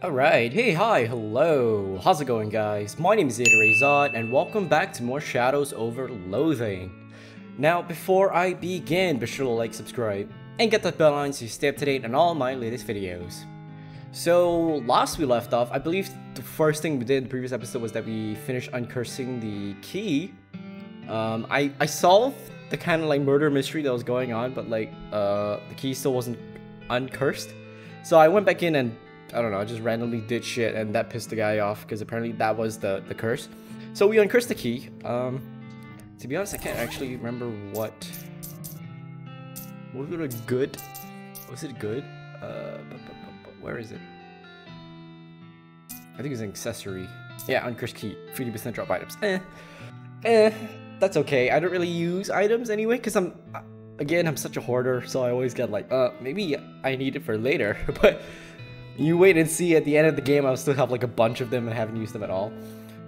Alright, hey, hi, hello, how's it going guys? My name is ZetaRayZod and welcome back to more Shadows Over Loathing. Now, before I begin, be sure to like, subscribe, and get that bell on so you stay up to date on all my latest videos. So, last we left off, I believe the first thing we did in the previous episode was that we finished uncursing the key. I solved the kind of like murder mystery that was going on, but like, the key still wasn't uncursed. So I went back in and I don't know, I just randomly did shit and that pissed the guy off because apparently that was the curse. So we uncursed the key. To be honest, I can't actually remember what was it good? Was it good? Where is it? I think it's an accessory. Yeah, uncursed key. 50% drop items. That's okay. I don't really use items anyway because I'm such a hoarder, so I always get like, maybe I need it for later, but you wait and see at the end of the game, I'll still have like a bunch of them and haven't used them at all.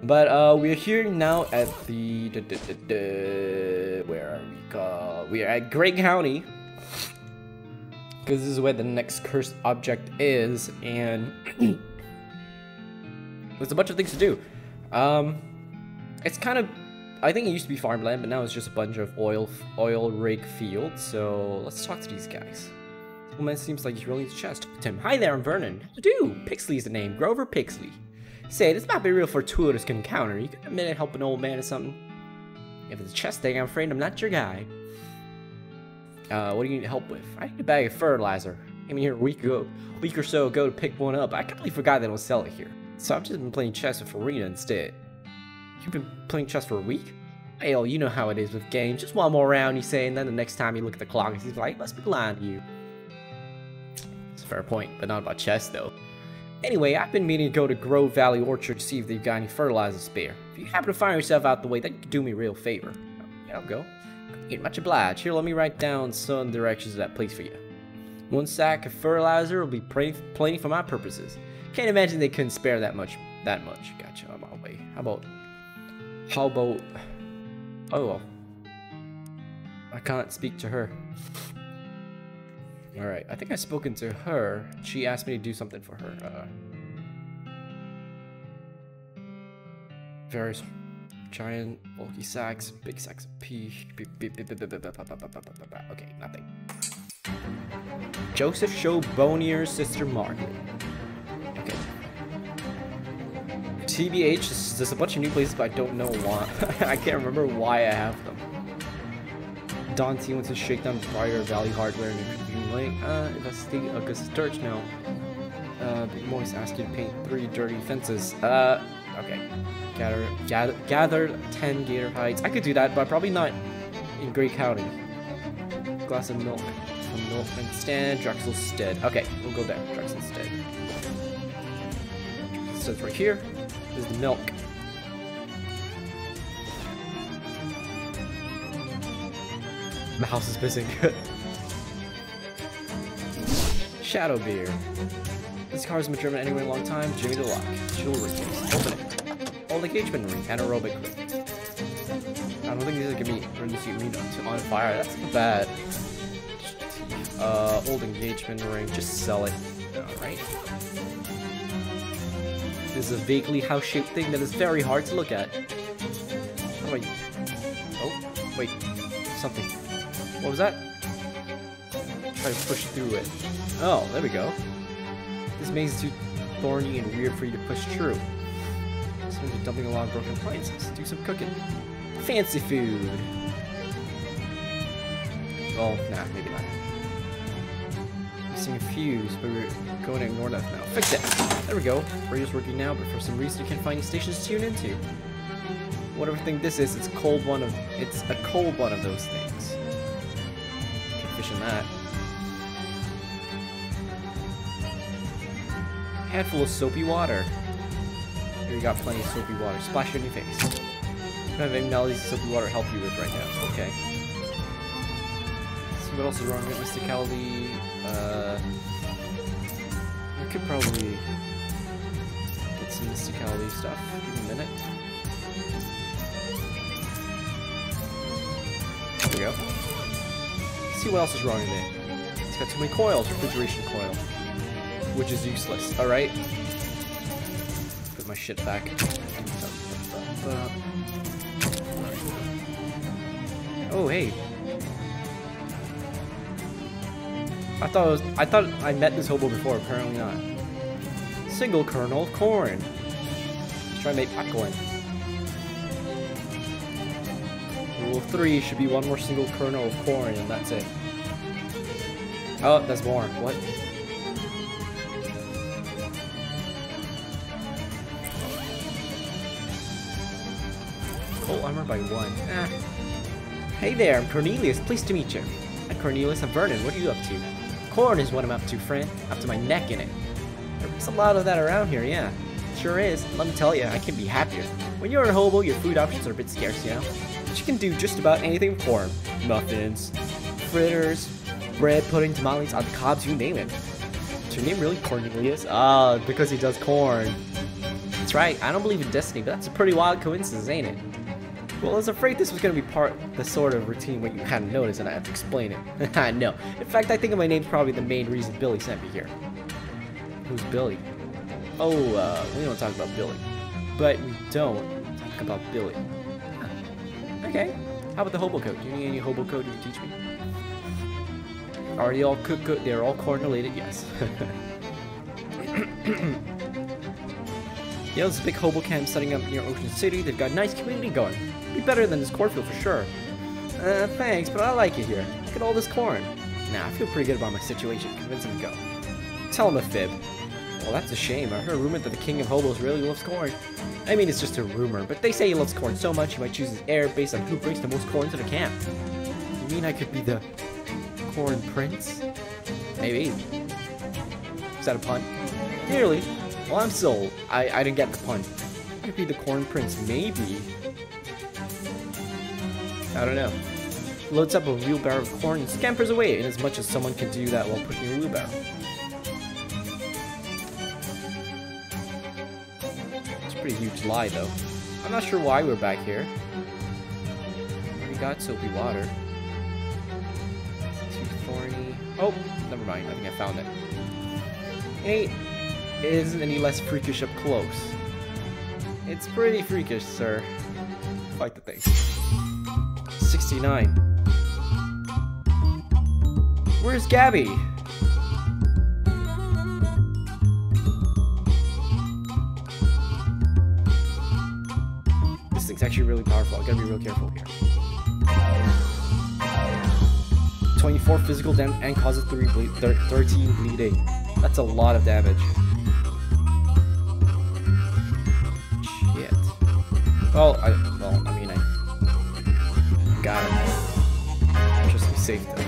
But we're here now at the where are we? We are at Gray County because this is where the next cursed object is, and there's a bunch of things to do. It's kind of, I think it used to be farmland, but now it's just a bunch of oil rig fields. So let's talk to these guys. Well, man, seems like he's rolling his chest. Tim, hi there, I'm Vernon. How do? Pixley is the name. Grover Pixley. Say, this might be real fortuitous encounter. You could admit it, help an old man or something. If it's a chest thing, I'm afraid I'm not your guy. What do you need help with? I need a bag of fertilizer. Came here a week or so ago to pick one up. I completely forgot they don't sell it here. So I've just been playing chess with Farina instead. You've been playing chess for a week? Hell, you know how it is with games. Just one more round, you say, and then the next time you look at the clock, he's like, must be lying to you. Fair point, but not about chess though. Anyway, I've been meaning to go to Grove Valley Orchard to see if they've got any fertilizer spare. If you happen to find yourself out the way, that could do me a real favor. Yeah, I'll go. Great, much obliged. Here, let me write down some directions to that place for you. 1 sack of fertilizer will be plenty for my purposes. Can't imagine they couldn't spare that much. Gotcha, I'm on my way. How about... Oh, well. I can't speak to her. Alright, I think I've spoken to her. She asked me to do something for her. Various giant bulky sacks, big sacks of pee. Okay, nothing. Joseph Show Bonier's sister Margaret. Okay. TBH, there's a bunch of new places, but I don't know why. I can't remember why I have them. Don T wants to shake down the Fire Valley Hardware and Lake. Investigate Augustus Church now. Big Moist asked you to paint 3 dirty fences. Okay. Gather 10 gator hides. I could do that, but probably not in Gray County. Glass of milk from Milkman Stand, Drexel's Stead. Okay, we'll go there. Drexel's Stead. It says right here is the milk. My house is missing. Shadow beer. This car hasn't been driven anywhere in a long time. Jimmy the lock. Jewelry case. Open it. Old engagement ring. Anaerobic ring. I don't think these are gonna be release you on fire. That's not bad. Old engagement ring. Just sell it. Alright. This is a vaguely house-shaped thing that is very hard to look at. How do I... Oh, wait. Something. What was that? Try to push through it. Oh, there we go. This maze is too thorny and weird for you to push through. Someone's dumping a lot of broken appliances. Do some cooking. Fancy food. Oh, nah, maybe not. Missing a fuse, but we're going to ignore that now. Fix it! There we go. Radio's working now, but for some reason you can't find any stations to tune into. Whatever thing this is, it's a cold one of those things. Fishing that. Handful of soapy water. Here you got plenty of soapy water. Splash it in your face. I don't have any melodies of soapy water to help you with right now. Okay. Let's see what else is wrong with mysticality. I could probably get some mysticality stuff. Give me a minute. There we go. Let's see what else is wrong in there. It's got too many coils. Refrigeration coil. which is useless. Alright? my shit back. Oh hey. I thought I met this hobo before, apparently not. Single kernel of corn. Let's try to make popcorn. Rule 3 should be one more single kernel of corn and that's it. Oh, there's more. What? Full armor by 1. Hey there, I'm Cornelius. Pleased to meet you. Hi Cornelius, I'm Vernon. What are you up to? Corn is what I'm up to, friend. Up to my neck in it. There's a lot of that around here, yeah. Sure is. Let me tell you, I can be happier. When you're a hobo, your food options are a bit scarce, you know? But you can do just about anything with corn. Muffins, fritters, bread, pudding, tamales, on the cobs, you name it. Is your name really Cornelius? Ah, because he does corn. That's right, I don't believe in destiny, but that's a pretty wild coincidence, ain't it? Well, I was afraid this was going to be the sort of routine where you kind of notice and I have to explain it. I know. In fact, I think my name's probably the main reason Billy sent me here. Who's Billy? Oh, we don't talk about Billy. But we don't talk about Billy. Huh. Okay. How about the hobo code? Do you need any hobo code you can teach me? Are they all good? They're all corn related? Yes. Yeah, there's a big hobo camp setting up near Ocean City. They've got a nice community going. Be better than this cornfield for sure. Thanks, but I like it here. Look at all this corn. Nah, I feel pretty good about my situation. Convince him to go. Tell him a fib. Well, that's a shame. I heard a rumor that the king of hobos really loves corn. I mean, it's just a rumor, but they say he loves corn so much he might choose his heir based on who brings the most corn to the camp. You mean I could be the corn prince? Maybe. Is that a pun? Nearly. Well, I'm sold. I didn't get the pun. I could be the corn prince, maybe. I don't know. Loads up a wheelbarrow of corn and scampers away, in as much as someone can do that while pushing a wheelbarrow. It's a pretty huge lie, though. I'm not sure why we're back here. We got soapy water. Too thorny. Oh, never mind. I think I found it. It isn't any less freakish up close. It's pretty freakish, sir. Fight the thing. 69. Where's Gabby? This thing's actually really powerful. I gotta be real careful here. 24 physical damage and causes 13 bleeding. That's a lot of damage. Shit. Well, I mean, I got it. Just to be safe, though.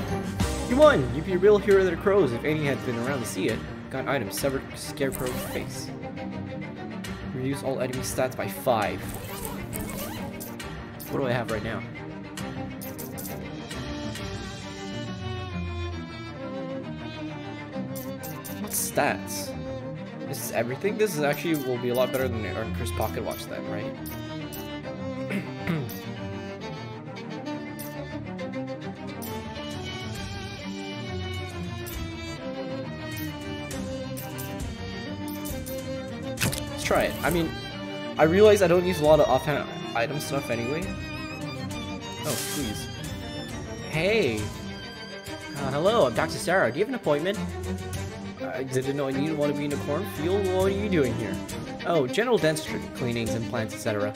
You won! You'd be a real hero to the crows if any had been around to see it. Got item, severed scarecrow face. Reduce all enemy stats by 5. What do I have right now? What stats? This is everything? This is actually will be a lot better than our Chris Pocket Watch then, right? Let's try it. I mean, I realize I don't use a lot of offhand item stuff anyway. Oh, please. Hey! Hello, I'm Dr. Sarah. Do you have an appointment? I didn't know I needed one to be in a cornfield. What are you doing here? Oh, general dentistry, cleanings, implants, etc.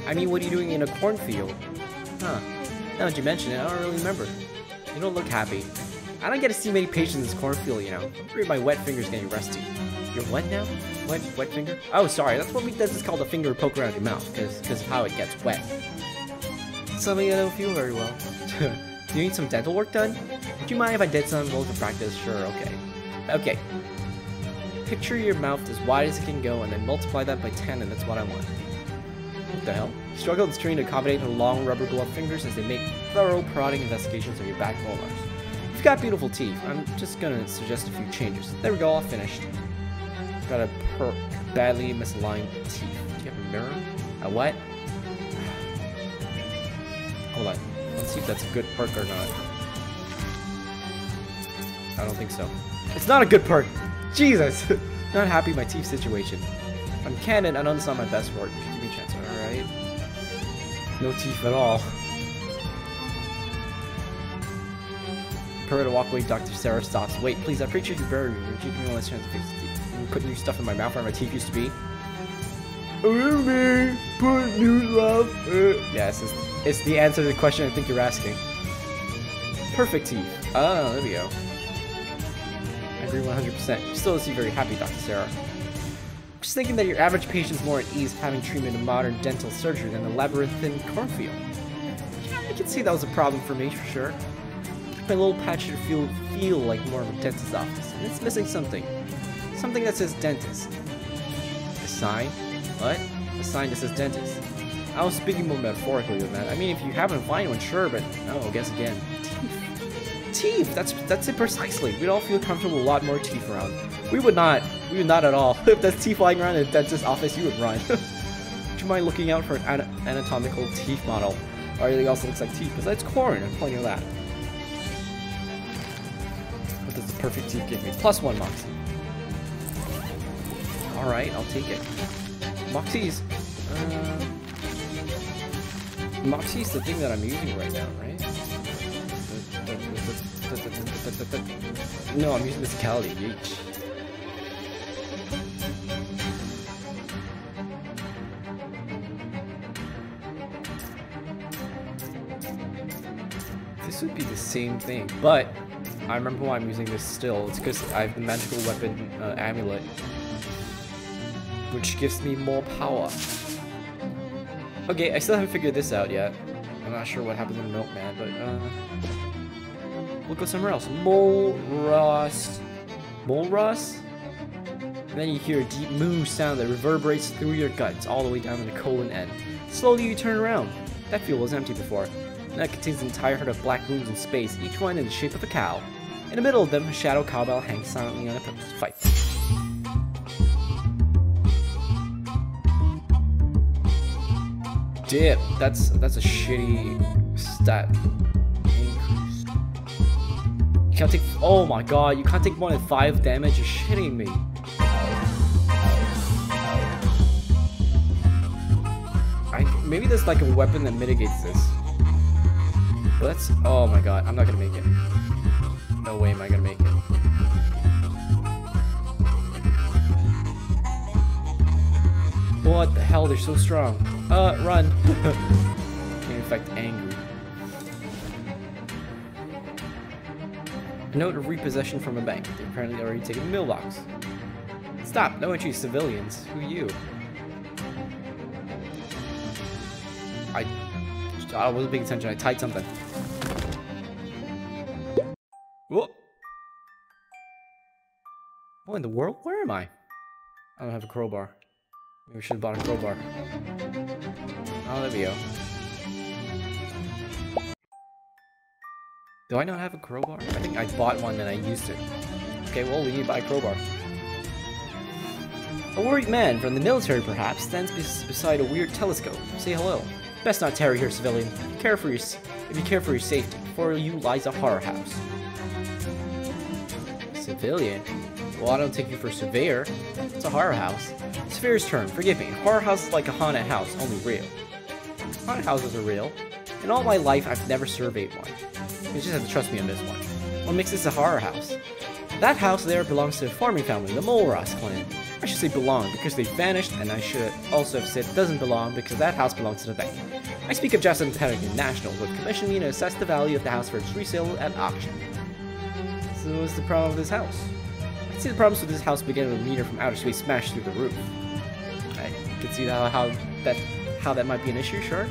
I mean, what are you doing in a cornfield? Huh. Now that you mention it, I don't really remember. You don't look happy. I don't get to see many patients in this cornfield, you know. I'm afraid my wet finger's getting rusty. You're wet now? Wet finger? Oh, sorry. That's what we does is called a finger poke around your mouth, because of how it gets wet. Something I don't feel very well. Do you need some dental work done? Would you mind if I did some local practice? Sure, okay. Okay. Picture your mouth as wide as it can go and then multiply that by 10 and that's what I want. What the hell? Struggle and strain to accommodate her long rubber glove fingers as they make thorough prodding investigations of your back molars. You've got beautiful teeth. I'm just gonna suggest a few changes. There we go, all finished. Got a badly misaligned teeth. Do you have a mirror? A what? Hold on. Let's see if that's a good perk or not. I don't think so. It's not a good perk! Jesus! Not happy with my teeth situation. I'm canon, I know it's not my best work. Just give me a chance, alright? No teeth at all. Prepare to walk away, Dr. Sarah stops. Wait, please, I appreciate you bury me. You're keeping me on this chance to fix the teeth. You put new stuff in my mouth where my teeth used to be. Me, put new love. Yeah, it's the answer to the question I think you're asking. Perfect teeth. Oh, there we go. I agree 100%. You still don't seem very happy, Dr. Sarah. Just thinking that your average patient's more at ease having treatment in modern dental surgery than the labyrinthine cornfield. Yeah, I can see that was a problem for me, for sure. My little patch should feel like more of a dentist's office, and it's missing something. Something that says dentist. A sign? What? A sign that says dentist. I was speaking more metaphorically than that. I mean, if you happen to find one, sure, but no, guess again. Teeth! That's it precisely. We'd all feel comfortable with a lot more teeth around. We would not at all. If there's teeth flying around in a dentist's office, you would run. Would you mind looking out for an anatomical teeth model? Or anything else that looks like teeth? Besides corn, and plenty of that. What does the perfect teeth give me? +1 Moxie. Alright, I'll take it. Moxie's Moxie's the thing that I'm using right now, right? No, I'm using physicality. Yeesh. This would be the same thing, but I remember why I'm using this still. It's because I have the magical weapon amulet, which gives me more power. Okay, I still haven't figured this out yet. I'm not sure what happens in the milkman, but we'll go somewhere else. Mole rust. And then you hear a deep moo sound that reverberates through your guts all the way down to the colon end. Slowly you turn around. That field was empty before. Now it contains an entire herd of black moons in space, each one in the shape of a cow. In the middle of them, a shadow cowbell hangs silently on a post. Fight. Dip. That's a shitty stat increase. You can't take. Oh my god! You can't take more than 5 damage. You're shitting me. Maybe there's like a weapon that mitigates this. But that's. Oh my god! I'm not gonna make it. No way am I gonna make it. What the hell? They're so strong. Run. Can infect angry. A note of repossession from a bank. They apparently already taken the mailbox. Stop! No entry, civilians. Who are you? I wasn't paying attention. I typed something. Whoa! What in the world? Where am I? I don't have a crowbar. Maybe we should have bought a crowbar. Oh, there we go. Do I not have a crowbar? I think I bought one and I used it. Okay, well, we need to buy a crowbar. A worried man from the military, perhaps, stands beside a weird telescope. Say hello. Best not tarry here, civilian. If you care for your safety, before you lies a horror house. Civilian? Well, I don't take you for a surveyor. It's a horror house. Surveyor's term, forgive me. Horror house is like a haunted house, only real. Haunted houses are real. In all my life, I've never surveyed one. You just have to trust me on this one. What makes this a horror house? That house there belongs to a farming family, the Molras clan. I should say belong because they vanished, and I should also have said doesn't belong because that house belongs to the bank. I speak of Justin Pelican National, who commissioned me to assess the value of the house for its resale at auction. So what's the problem with this house? I see the problems with this house begin with a meteor from outer space smashed through the roof. I can see how that might be an issue, sure.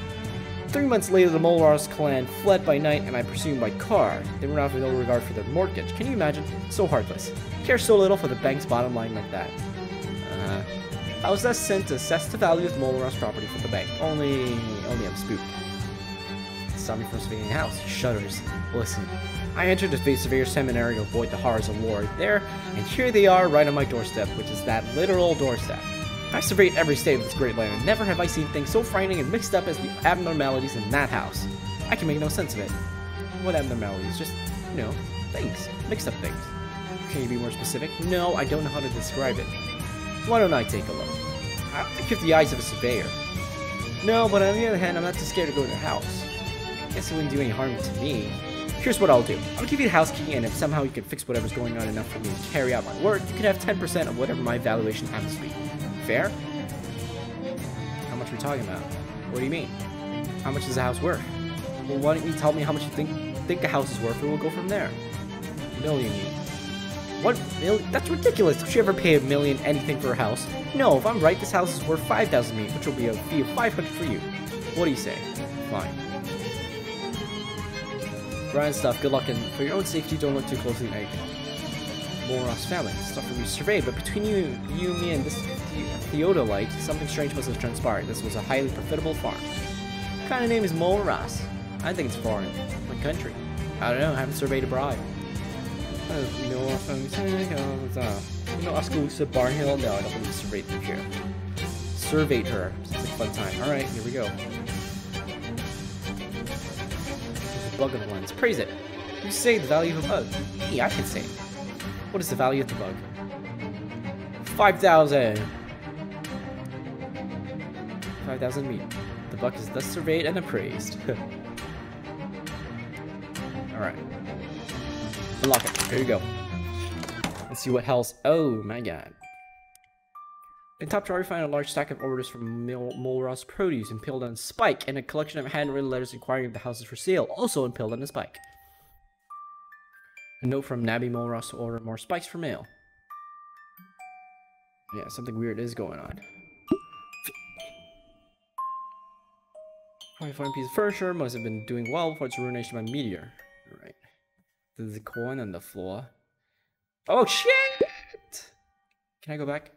3 months later, the Molras clan fled by night and I presume by car. They were off with no regard for their mortgage. Can you imagine? So heartless. Care so little for the bank's bottom line like that. I was thus sent to assess the value of Molras property for the bank. Only I'm spooked. Stop me from surveying the house. Shudders. Listen. I entered the Face Surveyor Seminary to avoid the horrors of war there, and here they are right on my doorstep, which is that literal doorstep. I've surveyed every state of this great land, and never have I seen things so frightening and mixed up as the abnormalities in that house. I can make no sense of it. What abnormalities? Just, you know, things. Mixed up things. Can you be more specific? No, I don't know how to describe it. Why don't I take a look? I don't think you have the eyes of a surveyor. No, but on the other hand, I'm not too scared to go in the house. Guess it wouldn't do any harm to me. Here's what I'll do. I'll give you the house key, and if somehow you can fix whatever's going on enough for me to carry out my work, you can have 10% of whatever my valuation happens to be. Fair? How much are we talking about? What do you mean? How much is the house worth? Well, why don't you tell me how much you think the house is worth, and we'll go from there. $1 million. What million? That's ridiculous. Don't you ever pay $1 million anything for a house? No, if I'm right, this house is worth 5,000 me, which will be a fee of 500 for you. What do you say? Fine. Grind stuff, good luck, and for your own safety, don't look too closely at anything. Moros family, stuff will be surveyed, but between you, me, and this Theodolite, something strange must have transpired. This was a highly profitable farm. What kind of name is Moros? I think it's foreign, like country. I don't know, I haven't surveyed abroad. You know, Oskaloosa, Barnhill? No, I don't want to survey through here. Surveyed her. It's a fun time. Alright, here we go. There's a bug on the lens. Praise it. You say the value of a bug. Hey, I can say it. What is the value of the bug? 5,000! 5,000 meat. The bug is thus surveyed and appraised. Alright. Unlock it. There you go. Let's see what else. Oh my god. In top drawer, we find a large stack of orders from Moros Produce impaled on a spike, and a collection of handwritten letters inquiring if the house is for sale, also impaled on a spike. A note from Nabby Moros to order more spikes for mail. Yeah, something weird is going on. 25 piece of furniture must have been doing well before its ruination by meteor. Alright. There's a coin on the floor. Oh shit! Can I go back?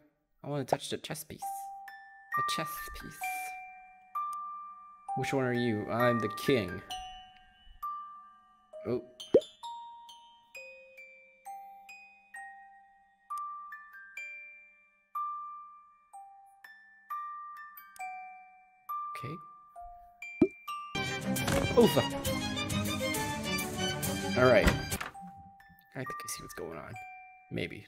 I want to touch the chess piece. The chess piece. Which one are you? I'm the king. Oh. Okay. Over. Alright. I think I see what's going on. Maybe.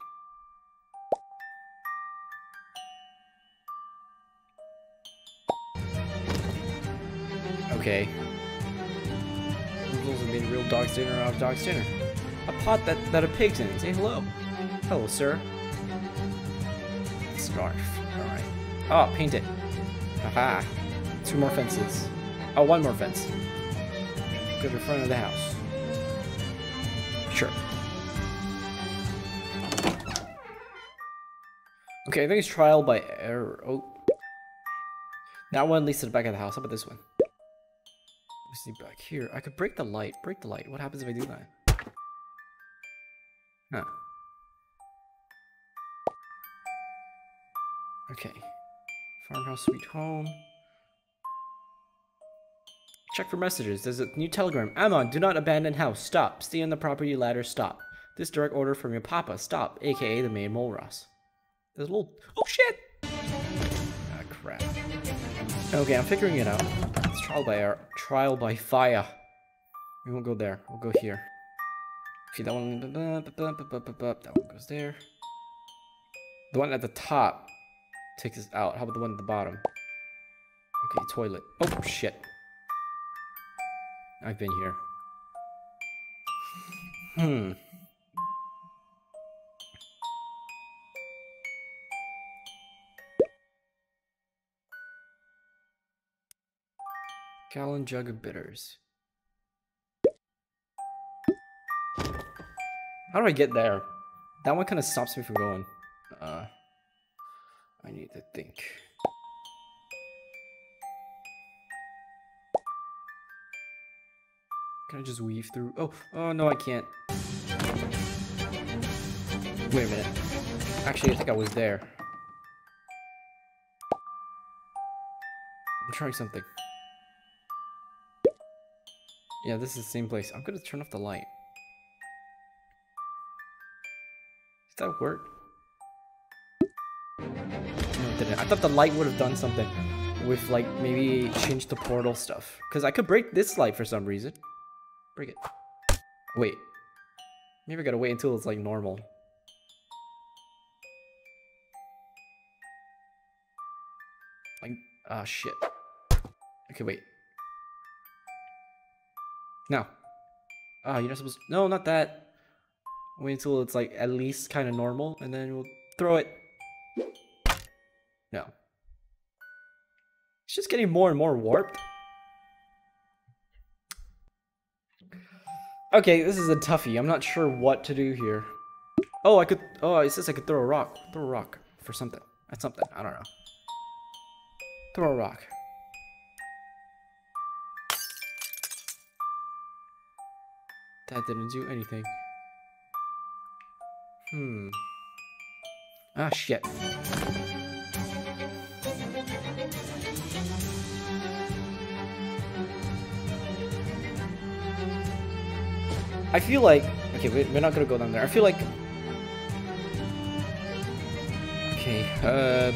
Okay. Noodles have made a real dog's dinner out of dog's dinner. A pot that a pig's in. Say hello. Hello, sir. Scarf. Alright. Oh, paint it. Haha. 2 more fences. Oh, 1 more fence. Go to the front of the house. Sure. Okay, I think it's trial by error. Oh. That one leads to the back of the house. How about this one? Let's see back here. I could break the light. Break the light. What happens if I do that? Huh. Okay. Farmhouse, sweet home. Check for messages. There's a new telegram. Amon, do not abandon house. Stop. Stay on the property ladder. Stop. This direct order from your papa. Stop. AKA the maid Molras. There's a little... Oh, shit! Ah, crap. Okay, I'm figuring it out. It's trial by error. Trial by fire. We won't go there. We'll go here. Okay, that one... That one goes there. The one at the top takes us out. How about the one at the bottom? Okay, toilet. Oh, shit. I've been here. Gallon jug of bitters. How do I get there? That one kind of stops me from going. I need to think. Can I just weave through? Oh no, I can't. Wait a minute. Actually, I think I was there. I'm trying something. Yeah, this is the same place. I'm gonna turn off the light. Does that work? No, it didn't. I thought the light would have done something with, like, maybe change the portal stuff. Because I could break this light for some reason. Break it. Wait. Maybe I gotta wait until it's, like, normal. Like, ah, shit. Okay, wait. No. Ah, you're not supposed to... No, not that. Wait until it's like at least kind of normal, and then we'll throw it. No. It's just getting more and more warped. Okay, this is a toughie. I'm not sure what to do here. Oh, I could... Oh, it says I could throw a rock. Throw a rock for something. That's something. I don't know. Throw a rock. That didn't do anything. Ah, shit. I feel like... Okay, we're not gonna go down there. I feel like... Okay, I'm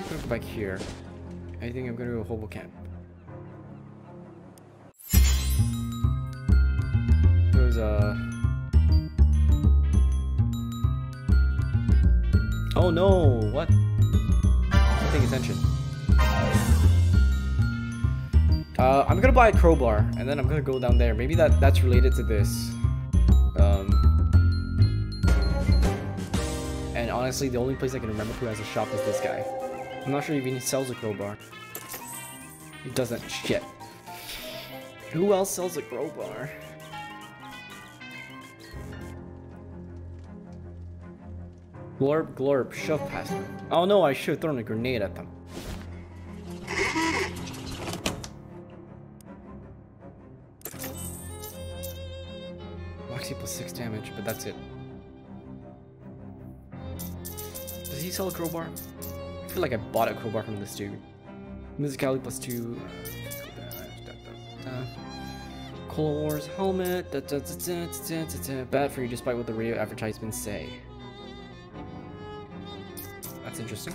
gonna go back here. I think I'm gonna go to Hobo Camp. There's Oh no! What? I'm paying attention. I'm gonna buy a crowbar, and then I'm gonna go down there. Maybe that's related to this. And honestly, the only place I can remember who has a shop is this guy. I'm not sure if he sells a crowbar. He doesn't. Shit. Who else sells a crowbar? Glorp, glorp, shove past them. Oh no, I should have thrown a grenade at them. Waxy plus 6 damage, but that's it. Does he sell a crowbar? I feel like I bought a crowbar from this dude. Musicality plus 2. Cold Wars helmet. Bad for you despite what the radio advertisements say. That's interesting.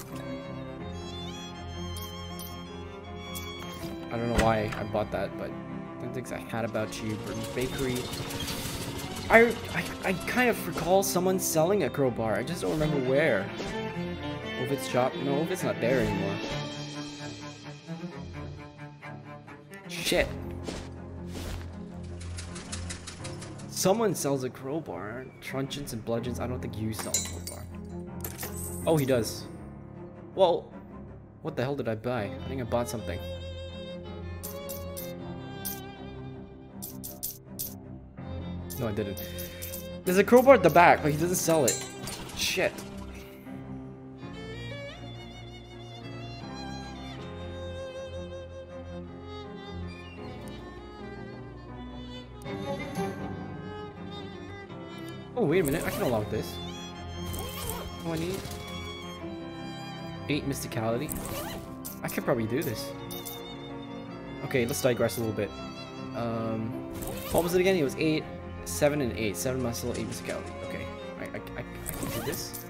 I don't know why I bought that, but the things I had about you, Burton's Bakery. I kind of recall someone selling a crowbar. I just don't remember where. Ovid's shop? No, Ovid's not there anymore. Shit. Someone sells a crowbar. Truncheons and bludgeons. I don't think you sell a crowbar. Oh, he does. Well, what the hell did I buy? I think I bought something. No, I didn't. There's a crowbar at the back, but he doesn't sell it. Shit. Oh, wait a minute. I can unlock this. Oh, I need 8 mysticality. I could probably do this. Okay, let's digress a little bit. What was it again? It was 8, 7, and 8. 7 muscle, 8 mysticality. Okay, I can do this.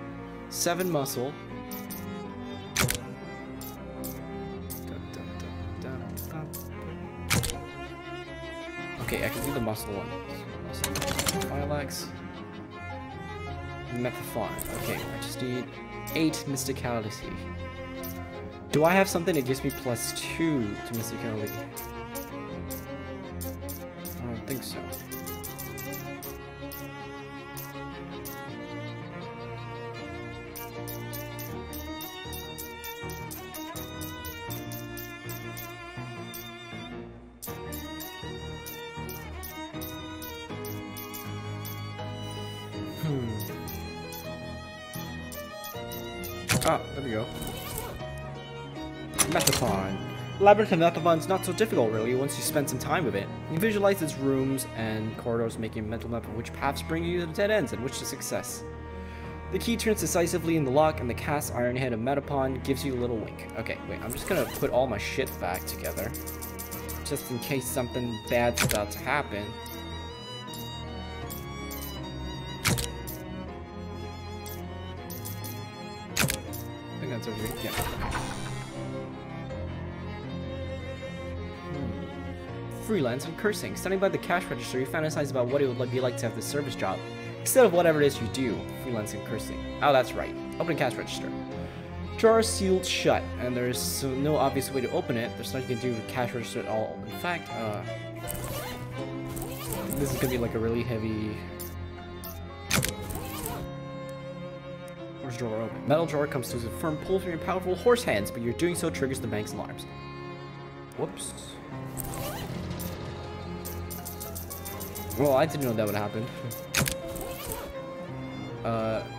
7 muscle. Okay, I can do the muscle one. Filax. Metaphon. Okay, I just need 8 mysticality. Do I have something that gives me plus 2 to mysticality? I don't think so. Ah, there we go. Metaphon. Labyrinth of Metaphon's not so difficult really once you spend some time with it. You visualize its rooms and corridors, making a mental map of which paths bring you to the dead ends and which to success. The key turns decisively in the lock and the cast iron head of Metaphon gives you a little wink. Okay, wait, I'm just gonna put all my shit back together. Just in case something bad's about to happen. I think that's over here. Yeah. Freelance and cursing. Standing by the cash register, you fantasize about what it would be like to have this service job. Instead of whatever it is you do, freelancing cursing. Oh, that's right. Open cash register. Drawer sealed shut, and there's no obvious way to open it. There's nothing you can do with cash register at all. In fact, this is gonna be like a really heavy. Where's drawer open? Metal drawer comes to a firm pull from your powerful horse hands, but you're doing so triggers the bank's alarms. Whoops. Well, I didn't know that would happen.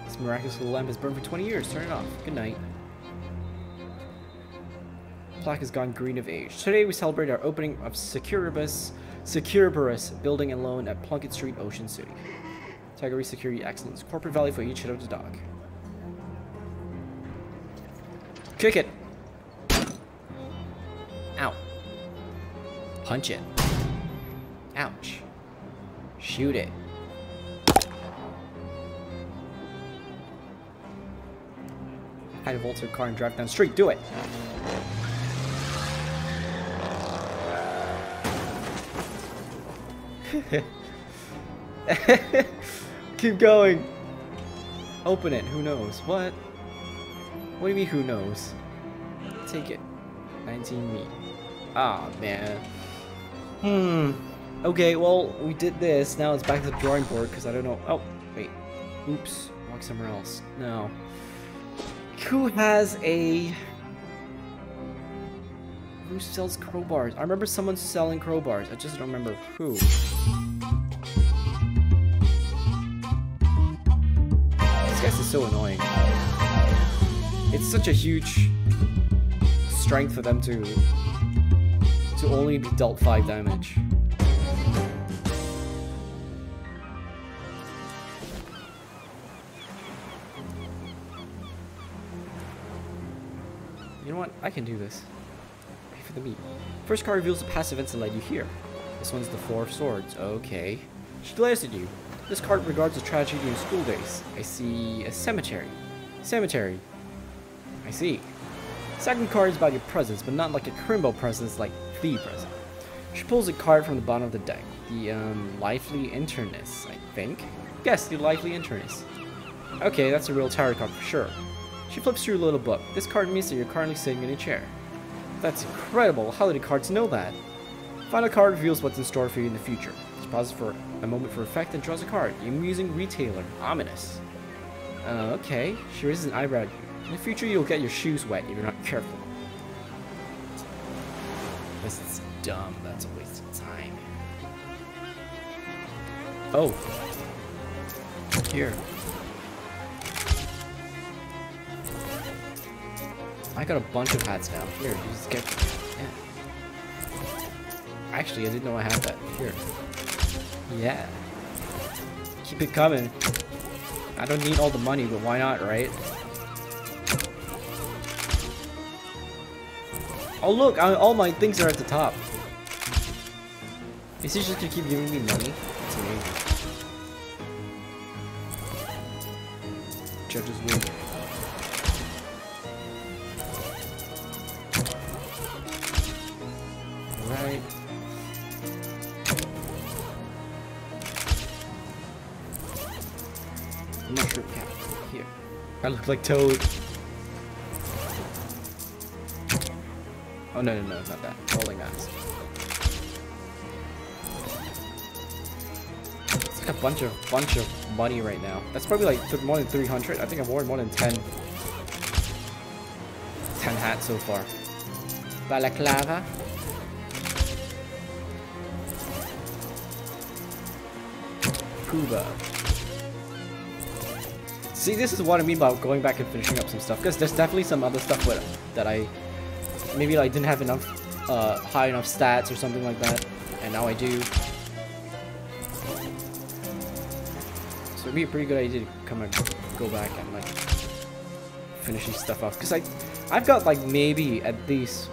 This miraculous little lamp has burned for 20 years. Turn it off. Good night. Plaque has gone green of age. Today we celebrate our opening of Securibus building and loan at Plunkett Street, Ocean City. Category Security Excellence. Corporate value for each hit of the dog. Kick it. Ow. Punch it. Ouch. Shoot it. Hide a vault to a car and drive down the street. Do it. Keep going. Open it. Who knows? What? What do you mean, who knows? Take it. 19 meat. Ah, man. Okay, well, we did this. Now it's back to the drawing board because I don't know. Oh, wait. Oops. Walk somewhere else. No. Who has a... Who sells crowbars? I remember someone selling crowbars. I just don't remember who. This guy is so annoying. It's such a huge strength for them to only be dealt 5 damage. You know what? I can do this. Pay for the meat. First card reveals the past events that led you here. This one's the Four of Swords. Okay. She glares at you. This card regards the tragedy in school days. I see a cemetery. Cemetery. I see. Second card is about your presence, but not like a Crimbo presence, like the present. She pulls a card from the bottom of the deck. The, Lively Interness, I think. Yes, the Lively Interness. Okay, that's a real tarot card for sure. She flips through a little book. This card means that you're currently sitting in a chair. That's incredible. How do the cards know that? Final card reveals what's in store for you in the future. She pauses for a moment for effect and draws a card. The amusing retailer. Ominous. Okay. She raises an eyebrow at you. In the future, you'll get your shoes wet if you're not careful. This is dumb. That's a waste of time. Oh. Here. I got a bunch of hats now. Here, you just get... Yeah. Actually, I didn't know I had that. Here. Yeah. Keep it coming. I don't need all the money, but why not, right? Oh look, all my things are at the top. Is he just gonna keep giving me money? That's amazing. Judges win. Alright. Mushroom cap. Here. I look like Toad. Oh no, it's not that. Rolling mask. It's like a bunch of money right now. That's probably like more than 300. I think I've worn more than 10 hats so far. Balaclava. Cuba. See, this is what I mean about going back and finishing up some stuff. Because there's definitely some other stuff that I maybe like didn't have enough high enough stats or something like that, and now I do. So it'd be a pretty good idea to come and go back and like finish these stuff off. Because I've got like maybe at least,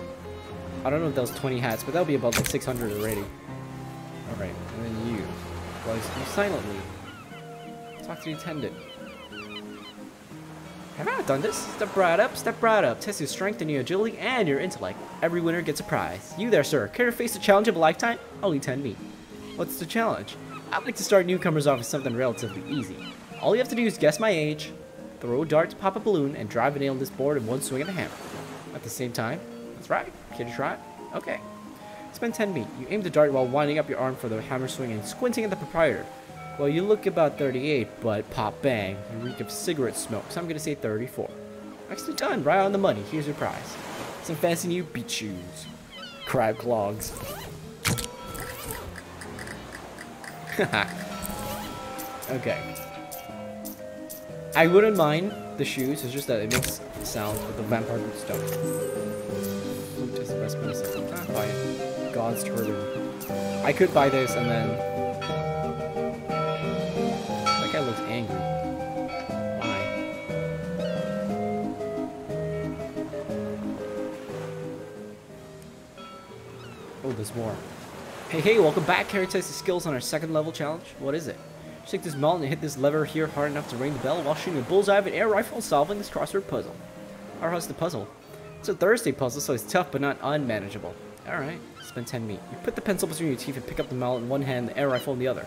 I don't know if that was 20 hats, but that'll be about like 600 already. All right, and then you, well, you silently talk to the attendant. Have I not done this? Step right up, step right up. Test your strength and your agility and your intellect. Every winner gets a prize. You there, sir. Care to face the challenge of a lifetime? Only 10 meat. What's the challenge? I like to start newcomers off with something relatively easy. All you have to do is guess my age, throw a dart to pop a balloon, and drive a nail on this board in one swing of the hammer. At the same time, that's right. Care to try it? Okay. Spend 10 meat. You aim the dart while winding up your arm for the hammer swing and squinting at the proprietor. Well, you look about 38, but pop bang, you reek of cigarette smoke, so I'm gonna say 34. Actually done, right on the money. Here's your prize. Some fancy new beach shoes. Crab clogs. Okay. I wouldn't mind the shoes, it's just that it makes sound with the vampire boots don't. Flute is the best medicine. I can't buy it. God's turtle. I could buy this and then... That guy looks angry. Why? Oh, there's more. Hey, welcome back. Here to test the skills on our second level challenge. What is it? Just take this mallet and hit this lever here hard enough to ring the bell while shooting a bullseye of an air rifle and solving this crossword puzzle. How hard's the puzzle? It's a Thursday puzzle, so it's tough but not unmanageable. Alright, spend 10 meat. You put the pencil between your teeth and pick up the mallet in one hand and the air rifle in the other.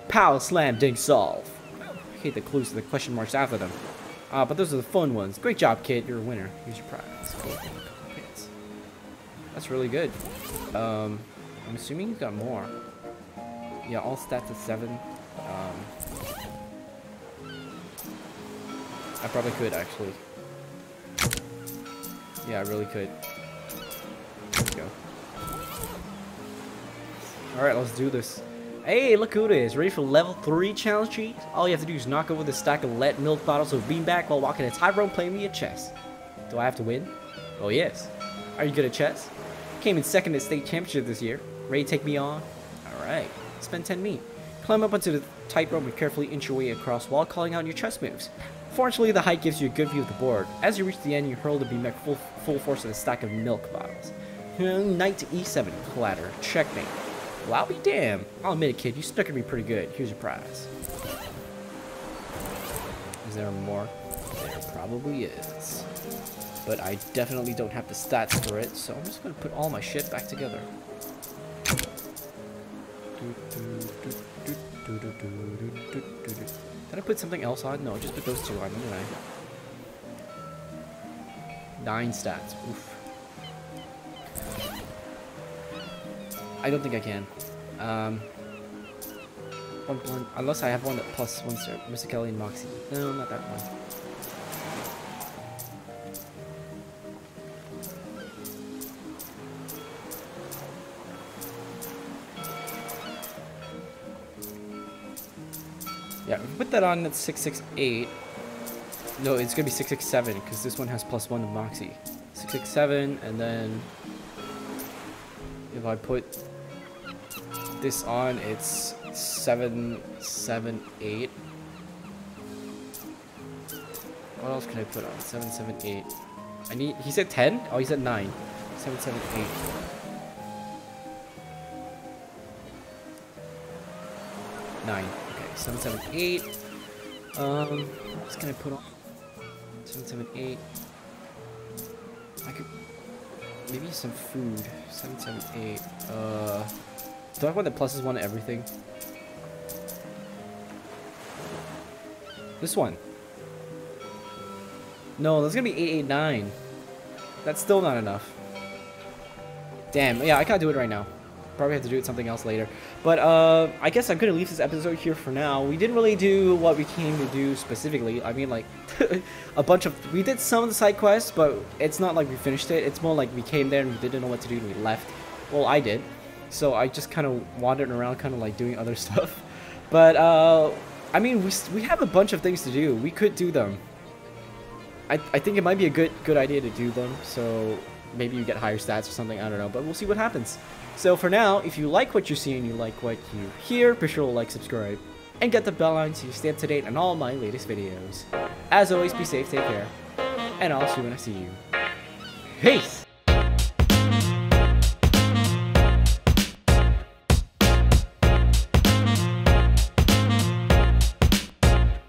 Pow, slam, dig, solve. I hate the clues to the question marks after them. But those are the fun ones. Great job, kid. You're a winner. Here's your prize. Cool. That's really good. I'm assuming he's got more. Yeah, all stats at 7. I probably could, actually. Yeah, I really could. Let's go. Alright, let's do this. Hey, look who it is. Ready for level 3 challenge cheese? All you have to do is knock over the stack of lead milk bottles with beanbag while walking a tightrope playing me at chess. Do I have to win? Oh, yes. Are you good at chess? Came in second at state championship this year. Ready to take me on? Alright. Spend 10 meat. Climb up onto the tightrope and carefully inch your way across while calling out your chess moves. Fortunately, the height gives you a good view of the board. As you reach the end, you hurl the beanbag full force at a stack of milk bottles. Knight to e7, clatter, checkmate. Well, I'll be damned. I'll admit it, kid, you stuck at me pretty good. Here's your prize. Is there more? There probably is. But I definitely don't have the stats for it, so I'm just gonna put all my shit back together. Did I put something else on? No, just put those two on, didn't I? 9 stats. Oof. I don't think I can. One, unless I have one that plus 1 star. Mr. Kelly and Moxie. No, not that one. Yeah, put that on at 668. No, it's gonna be 667 because this one has plus 1 to Moxie. 667, and then if I put this on, it's 778. What else can I put on? 778. I need. He said 10. Oh, he said 9. 778. Nine. 778. What else can I put on? 778. I could maybe some food. 778. Do I want the pluses one to everything? This one. No, that's gonna be 889. That's still not enough. Damn. Yeah, I can't do it right now. Probably have to do it something else later. But I guess I'm gonna leave this episode here for now. We didn't really do what we came to do specifically. I mean, like a bunch of we did some of the side quests, but it's not like we finished it. It's more like we came there and we didn't know what to do and we left. Well, I did. So I just kind of wandered around, kind of like doing other stuff. But I mean, we have a bunch of things to do. We could do them. I think it might be a good idea to do them. So maybe you get higher stats or something. I don't know, but we'll see what happens. So for now, if you like what you see and you like what you hear, be sure to like, subscribe, and get the bell on so you stay up to date on all my latest videos. As always, be safe, take care, and I'll see you when I see you. Peace!